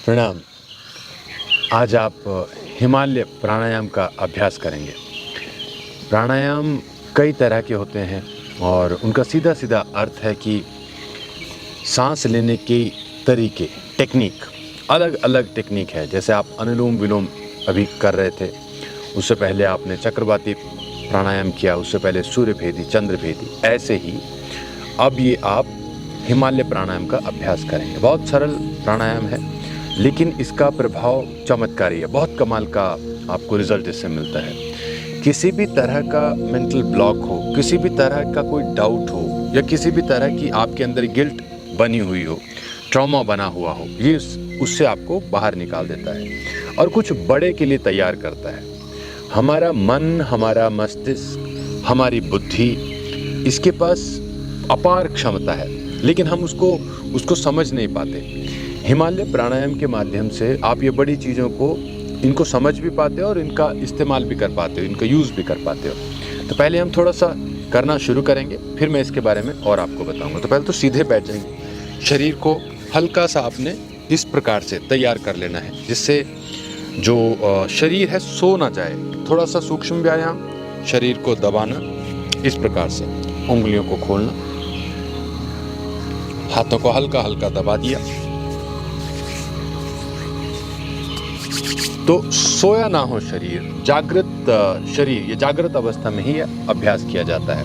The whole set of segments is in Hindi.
प्रणाम। आज आप हिमालय प्राणायाम का अभ्यास करेंगे। प्राणायाम कई तरह के होते हैं और उनका सीधा सीधा अर्थ है कि सांस लेने के तरीके, टेक्निक, अलग अलग टेक्निक है। जैसे आप अनुलोम विलोम अभी कर रहे थे, उससे पहले आपने चक्रवाती प्राणायाम किया, उससे पहले सूर्यभेदी, चंद्रभेदी। ऐसे ही अब ये आप हिमालय प्राणायाम का अभ्यास करेंगे। बहुत सरल प्राणायाम है, लेकिन इसका प्रभाव चमत्कारी है। बहुत कमाल का आपको रिजल्ट इससे मिलता है। किसी भी तरह का मेंटल ब्लॉक हो, किसी भी तरह का कोई डाउट हो, या किसी भी तरह की आपके अंदर गिल्ट बनी हुई हो, ट्रॉमा बना हुआ हो, ये उससे आपको बाहर निकाल देता है और कुछ बड़े के लिए तैयार करता है। हमारा मन, हमारा मस्तिष्क, हमारी बुद्धि, इसके पास अपार क्षमता है, लेकिन हम उसको समझ नहीं पाते। हिमालय प्राणायाम के माध्यम से आप ये बड़ी चीज़ों को इनको समझ भी पाते हो और इनका इस्तेमाल भी कर पाते हो, इनका यूज़ भी कर पाते हो। तो पहले हम थोड़ा सा करना शुरू करेंगे, फिर मैं इसके बारे में और आपको बताऊंगा। तो पहले तो सीधे बैठ जाएंगे। शरीर को हल्का सा आपने इस प्रकार से तैयार कर लेना है, जिससे जो शरीर है सो ना जाए। थोड़ा सा सूक्ष्म व्यायाम, शरीर को दबाना इस प्रकार से, उंगलियों को खोलना, हाथों को हल्का हल्का दबा दिया। तो सोया ना हो शरीर, जागृत शरीर, ये जागृत अवस्था में ही अभ्यास किया जाता है।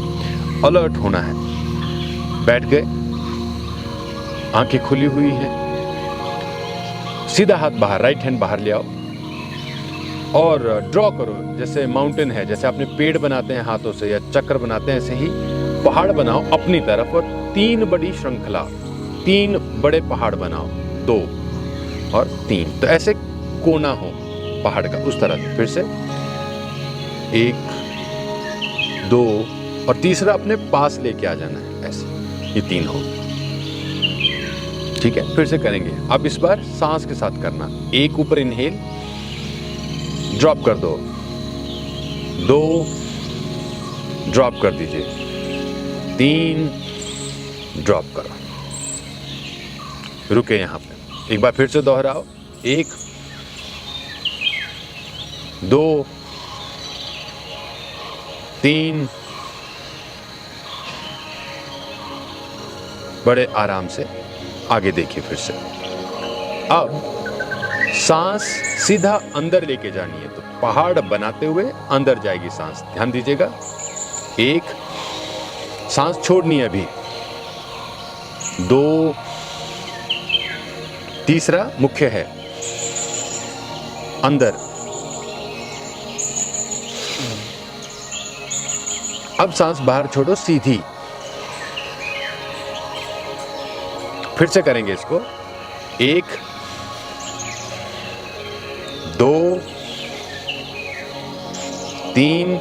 अलर्ट होना है। बैठ गए, आंखें खुली हुई हैं, सीधा हाथ बाहर, राइट हैंड बाहर ले आओ और ड्रॉ करो। जैसे माउंटेन है, जैसे आपने पेड़ बनाते हैं हाथों से या चक्र बनाते हैं, ऐसे ही पहाड़ बनाओ अपनी तरफ और 3 बड़ी श्रृंखला, 3 बड़े पहाड़ बनाओ, 2 और 3। तो ऐसे कोना हो पहाड़ का, उस तरह से। फिर से 1, 2 और तीसरा अपने पास लेके आ जाना है, ऐसे। ये 3 हो, ठीक है। फिर से करेंगे। अब इस बार सांस के साथ करना। 1 ऊपर इनहेल, ड्रॉप कर दो, 2 ड्रॉप कर दीजिए, 3 ड्रॉप करो, रुके यहां पे। एक बार फिर से दोहराओ। 1, 2, 3, बड़े आराम से आगे देखिए। फिर से अब सांस सीधा अंदर लेके जानी है, तो पहाड़ बनाते हुए अंदर जाएगी सांस। ध्यान दीजिएगा। 1, सांस छोड़नी है अभी। 2, तीसरा मुख्य है, अंदर। अब सांस बाहर छोड़ो, सीधी। फिर से करेंगे इसको। 1, 2, 3,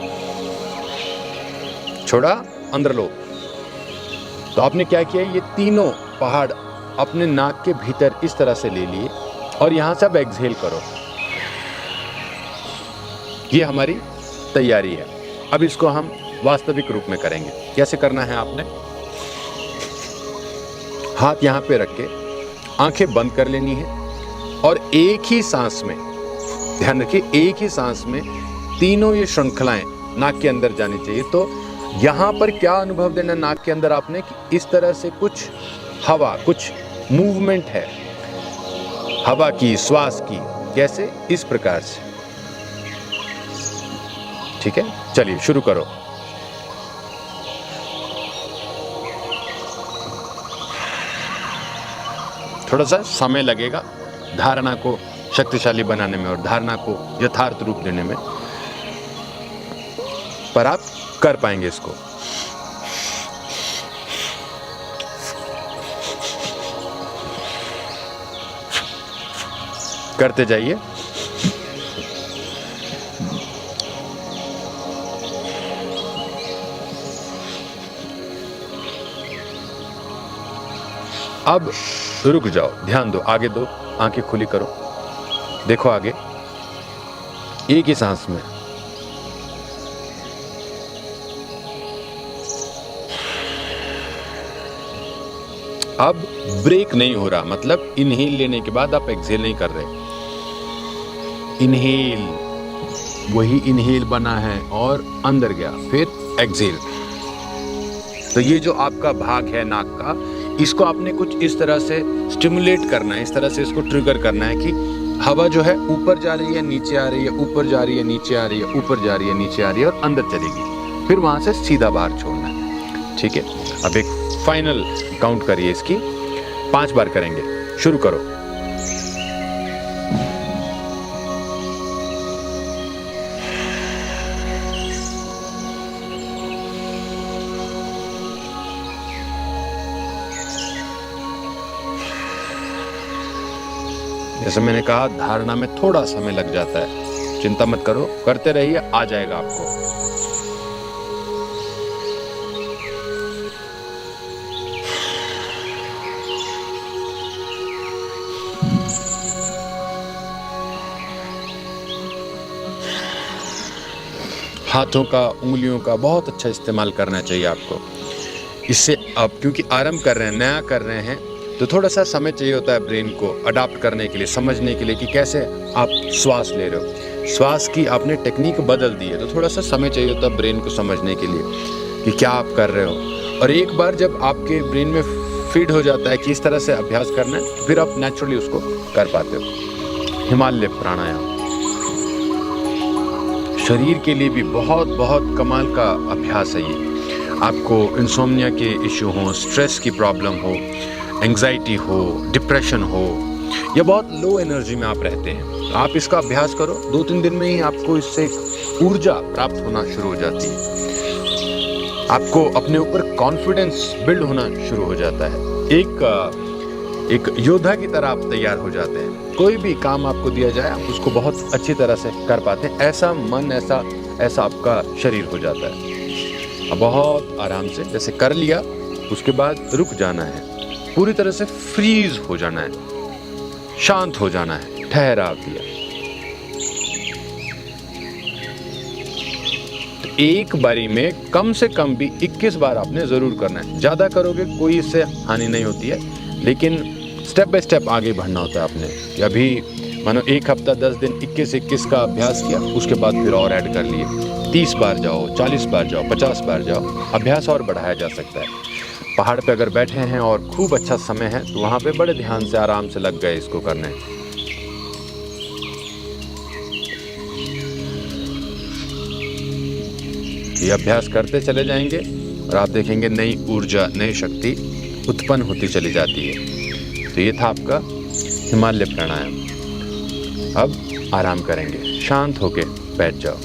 छोड़ा, अंदर लो। तो आपने क्या किया, ये तीनों पहाड़ अपने नाक के भीतर इस तरह से ले लिए और यहां से अब एक्सहेल करो। ये हमारी तैयारी है। अब इसको हम वास्तविक रूप में करेंगे। कैसे करना है, आपने हाथ यहां पे रख के आंखें बंद कर लेनी है और एक ही सांस में, ध्यान रखिए, एक ही सांस में तीनों ये श्रृंखलाएं नाक के अंदर जानी चाहिए। तो यहां पर क्या अनुभव देना नाक के अंदर आपने, कि इस तरह से कुछ हवा, कुछ मूवमेंट है हवा की, श्वास की। कैसे? इस प्रकार से। ठीक है, चलिए शुरू करो। थोड़ा सा समय लगेगा धारणा को शक्तिशाली बनाने में और धारणा को यथार्थ रूप देने में, पर आप कर पाएंगे इसको। करते जाइए। अब रुक जाओ, ध्यान दो, आगे दो, आंखें खुली करो, देखो आगे, एक ही सांस में। अब ब्रेक नहीं हो रहा, मतलब इनहेल लेने के बाद आप एक्सहेल नहीं कर रहे। इनहेल, वही इनहेल बना है और अंदर गया, फिर एक्सहेल। तो ये जो आपका भाग है नाक का, इसको आपने कुछ इस तरह से स्टिमुलेट करना है, इस तरह से इसको ट्रिगर करना है कि हवा जो है ऊपर जा रही है, नीचे आ रही है, ऊपर जा रही है, नीचे आ रही है, ऊपर जा रही है, नीचे आ रही है और अंदर चलेगी, फिर वहां से सीधा बाहर छोड़ना है। ठीक है, अब एक फाइनल काउंट करिए इसकी, 5 बार करेंगे। शुरू करो। जैसे मैंने कहा, धारणा में थोड़ा समय लग जाता है, चिंता मत करो, करते रहिए, आ जाएगा आपको। हाथों का, उंगलियों का बहुत अच्छा इस्तेमाल करना चाहिए आपको। इससे आप क्योंकि आरंभ कर रहे हैं, नया कर रहे हैं, तो थोड़ा सा समय चाहिए होता है ब्रेन को अडाप्ट करने के लिए, समझने के लिए कि कैसे आप श्वास ले रहे हो। श्वास की आपने टेक्निक बदल दी है, तो थोड़ा सा समय चाहिए होता है ब्रेन को समझने के लिए कि क्या आप कर रहे हो। और एक बार जब आपके ब्रेन में फीड हो जाता है कि इस तरह से अभ्यास करना है, फिर आप नेचुरली उसको कर पाते हो। हिमालय प्राणायाम शरीर के लिए भी बहुत बहुत कमाल का अभ्यास है ये। आपको इंसोम्निया के इश्यू हो, स्ट्रेस की प्रॉब्लम हो, एंग्जाइटी हो, डिप्रेशन हो, या बहुत लो एनर्जी में आप रहते हैं, तो आप इसका अभ्यास करो। 2-3 दिन में ही आपको इससे ऊर्जा प्राप्त होना शुरू हो जाती है, आपको अपने ऊपर कॉन्फिडेंस बिल्ड होना शुरू हो जाता है। एक योद्धा की तरह आप तैयार हो जाते हैं। कोई भी काम आपको दिया जाए, आप उसको बहुत अच्छी तरह से कर पाते हैं। ऐसा मन, ऐसा आपका शरीर हो जाता है। अब बहुत आराम से जैसे कर लिया, उसके बाद रुक जाना है, पूरी तरह से फ्रीज हो जाना है, शांत हो जाना है, ठहराव दिया। तो एक बारी में कम से कम भी 21 बार आपने जरूर करना है। ज्यादा करोगे कोई इससे हानि नहीं होती है, लेकिन स्टेप बाय स्टेप आगे बढ़ना होता है आपने। अभी मानो 1 हफ्ता 10 दिन 21 का अभ्यास किया, उसके बाद फिर और ऐड कर लिए। 30 बार जाओ, 40 बार जाओ, 50 बार जाओ, अभ्यास और बढ़ाया जा सकता है। पहाड़ पे अगर बैठे हैं और खूब अच्छा समय है, तो वहाँ पे बड़े ध्यान से आराम से लग गए इसको करने। ये अभ्यास करते चले जाएंगे और आप देखेंगे नई ऊर्जा, नई शक्ति उत्पन्न होती चली जाती है। तो ये था आपका हिमालय प्राणायाम। अब आराम करेंगे, शांत होके बैठ जाओ।